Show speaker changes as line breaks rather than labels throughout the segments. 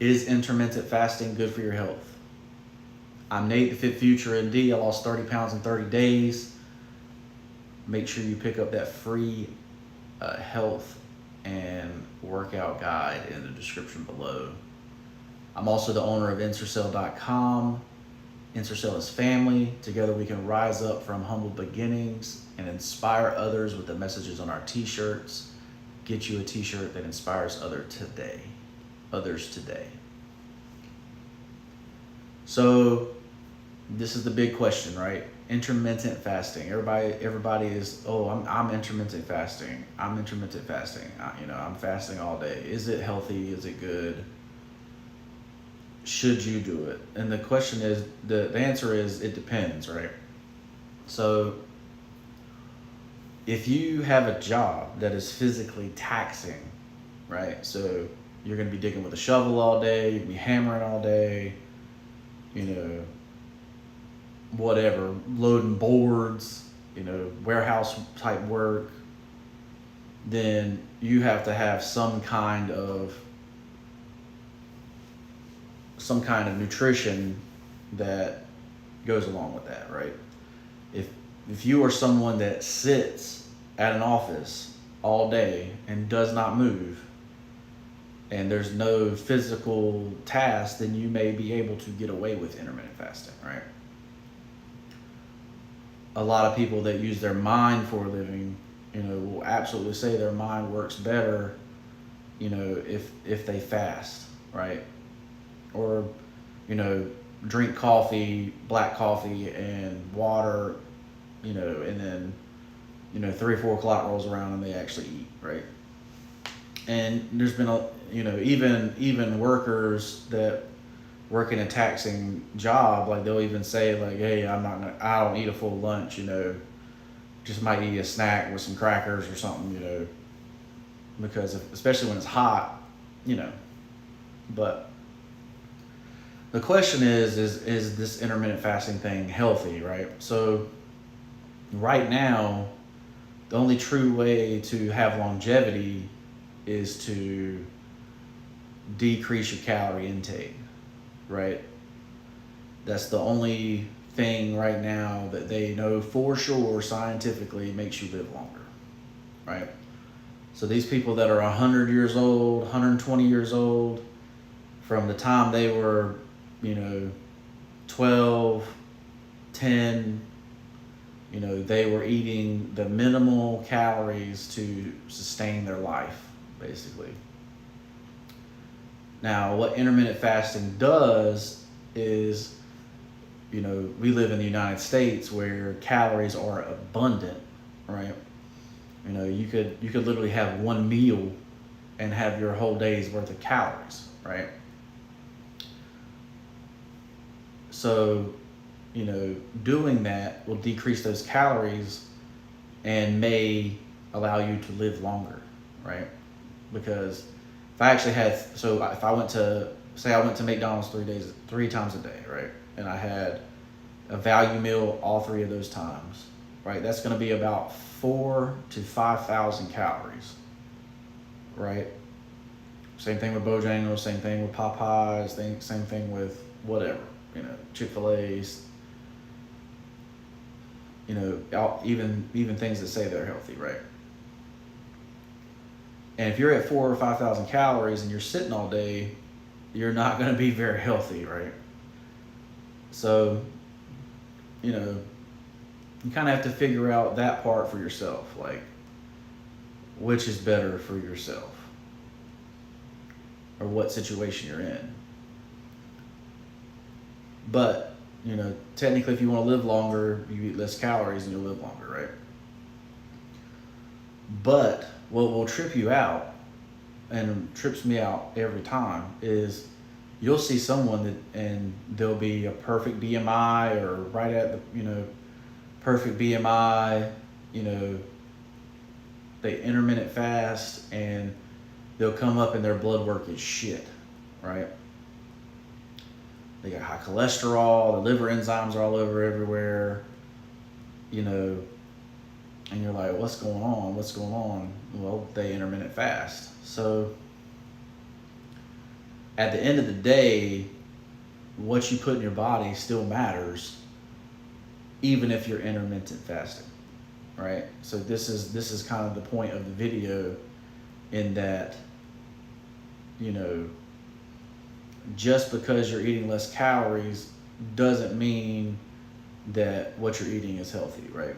Is intermittent fasting good for your health? I'm Nate, the FitFutureMD. I lost 30 pounds in 30 days. Make sure you pick up that free health and workout guide in the description below. I'm also the owner of Ensorsale.com. Ensorsale is family. Together we can rise up from humble beginnings and inspire others with the messages on our t-shirts. Get you a t-shirt that inspires others today. So this is the big question, right? Intermittent fasting. Everybody is, I'm intermittent fasting. I'm intermittent fasting. I'm fasting all day. Is it healthy? Is it good? Should you do it? And the question is, the answer is, it depends, right? So if you have a job that is physically taxing, right? So you're going to be digging with a shovel all day, you're going to be hammering all day, whatever, loading boards, warehouse type work, then you have to have some kind of nutrition that goes along with that, right? If you are someone that sits at an office all day and does not move, and there's no physical task, then you may be able to get away with intermittent fasting, right? A lot of people that use their mind for a living, will absolutely say their mind works better, if they fast, right? Or, drink coffee, black coffee and water, and then, 3 or 4 o'clock rolls around and they actually eat, right? And there's been even workers that work in a taxing job, like they'll even say like, hey, I don't eat a full lunch, just might eat a snack with some crackers or something, because especially when it's hot, but the question is this intermittent fasting thing healthy, right? So right now, the only true way to have longevity is to decrease your calorie intake, right? That's the only thing right now that they know for sure scientifically makes you live longer, right? So these people that are 100 years old, 120 years old, from the time they were 12, 10, they were eating the minimal calories to sustain their life, basically. Now, what intermittent fasting does is, we live in the United States where calories are abundant, right? You could literally have one meal and have your whole day's worth of calories, right? So, doing that will decrease those calories and may allow you to live longer, right? Because if I went to McDonald's 3 times a day, right? And I had a value meal all 3 of those times, right? That's going to be about 4,000 to 5,000 calories, right? Same thing with Bojangles, same thing with Popeyes, same thing with whatever, Chick-fil-A's, even things that say they're healthy, right? And if you're at 4,000 or 5,000 calories and you're sitting all day, you're not going to be very healthy, right? So, you kind of have to figure out that part for yourself, like which is better for yourself or what situation you're in. But, technically if you want to live longer, you eat less calories and you'll live longer, right? But what will trip you out, and trips me out every time, is you'll see someone and they'll be a perfect BMI or right at the, perfect BMI, they intermittent fast and they'll come up and their blood work is shit, right? They got high cholesterol, the liver enzymes are all over everywhere, and you're like, what's going on? Well, they intermittent fast. So at the end of the day, what you put in your body still matters, even if you're intermittent fasting, right? So this is kind of the point of the video, in that, you know, just because you're eating less calories doesn't mean that what you're eating is healthy, right?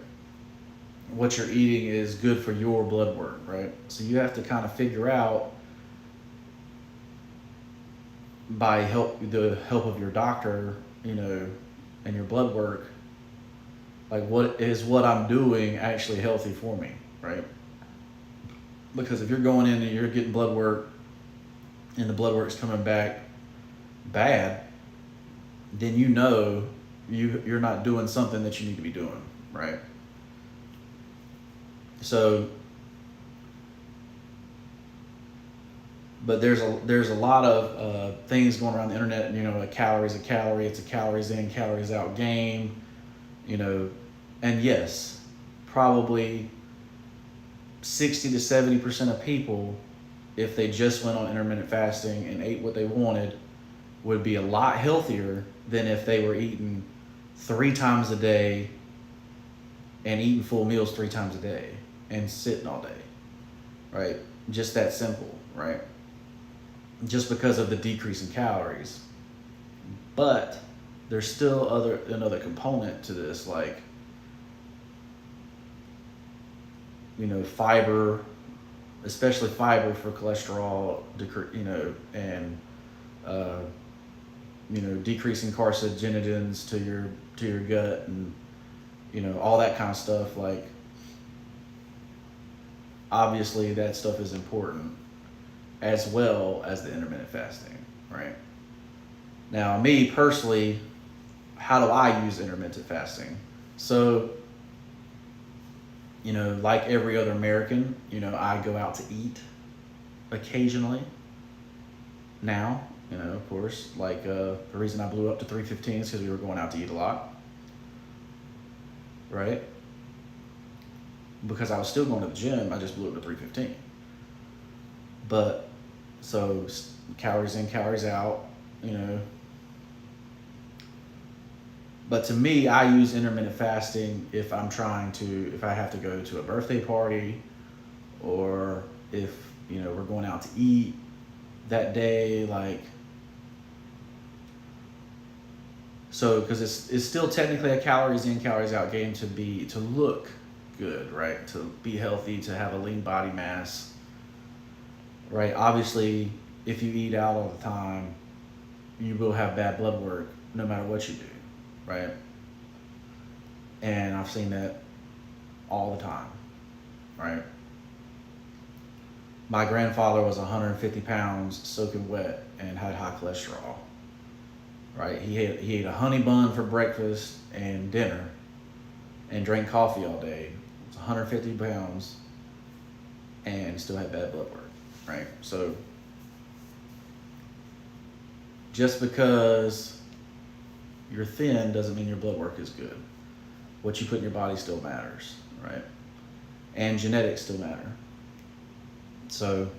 What you're eating is good for your blood work, right? So you have to kind of figure out, by the help of your doctor, you know, and your blood work, like, what I'm doing actually healthy for me, right? Because if you're going in and you're getting blood work and the blood work's coming back bad, then you know you're not doing something that you need to be doing, right? So, but there's a lot of things going around the internet. You know, a calorie, it's a calories in, calories out game. You know, and yes, probably 60 to 70% of people, if they just went on intermittent fasting and ate what they wanted, would be a lot healthier than if they were eating 3 times a day and eating full meals 3 times a day and sitting all day, right? Just that simple, right? Just because of the decrease in calories. But there's still another component to this, like, you know, fiber, especially fiber for cholesterol, you know, and you know, decreasing carcinogens to your gut, and, you know, all that kind of stuff. Like, obviously that stuff is important, as well as the intermittent fasting, right? Now, me personally, how do I use intermittent fasting? So, you know, like every other American, you know, I go out to eat occasionally. Now, you know, of course, like the reason I blew up to 315 is because we were going out to eat a lot, right? Because I was still going to the gym, I just blew up to 315. But, so calories in, calories out, you know. But to me, I use intermittent fasting if I have to go to a birthday party, or if, you know, we're going out to eat that day, like, so, because it's still technically a calories in, calories out game to look good, right? To be healthy, to have a lean body mass, right? Obviously, if you eat out all the time, you will have bad blood work no matter what you do, right? And I've seen that all the time, right? My grandfather was 150 pounds soaking wet and had high cholesterol, right? He ate a honey bun for breakfast and dinner and drank coffee all day. He was 150 pounds and still had bad blood work, right? So just because you're thin doesn't mean your blood work is good. What you put in your body still matters, right? And genetics still matter. So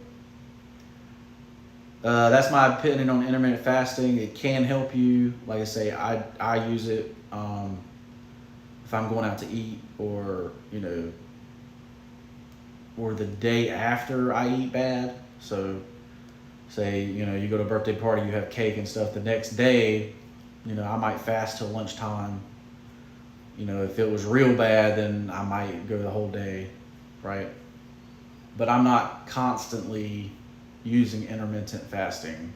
that's my opinion on intermittent fasting. It can help you. Like I say, I use it if I'm going out to eat, or, you know, or the day after I eat bad. So say, you know, you go to a birthday party, you have cake and stuff. The next day, you know, I might fast till lunchtime. You know, if it was real bad, then I might go the whole day, right? But I'm not constantly using intermittent fasting,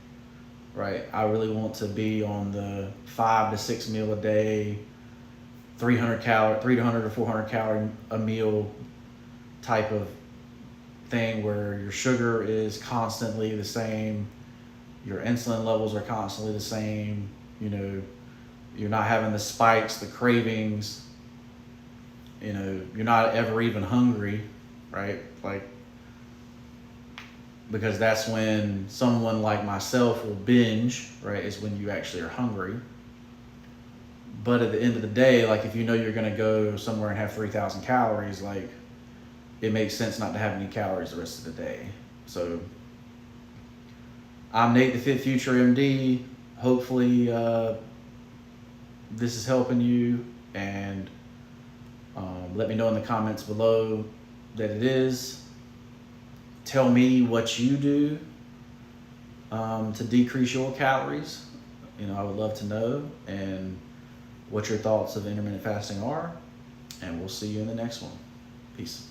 right? I really want to be on the 5 to 6 meal a day, 300 to 400 calorie a meal type of thing, where your sugar is constantly the same, your insulin levels are constantly the same, you know, you're not having the spikes, the cravings, you know, you're not ever even hungry, right? Like, because that's when someone like myself will binge, right? Is when you actually are hungry. But at the end of the day, like, if you know you're going to go somewhere and have 3,000 calories, like, it makes sense not to have any calories the rest of the day. So I'm Nate, the Fit Future MD. Hopefully this is helping you, and let me know in the comments below that it is. Tell me what you do to decrease your calories. I would love to know, and what your thoughts of intermittent fasting are. And we'll see you in the next one. Peace.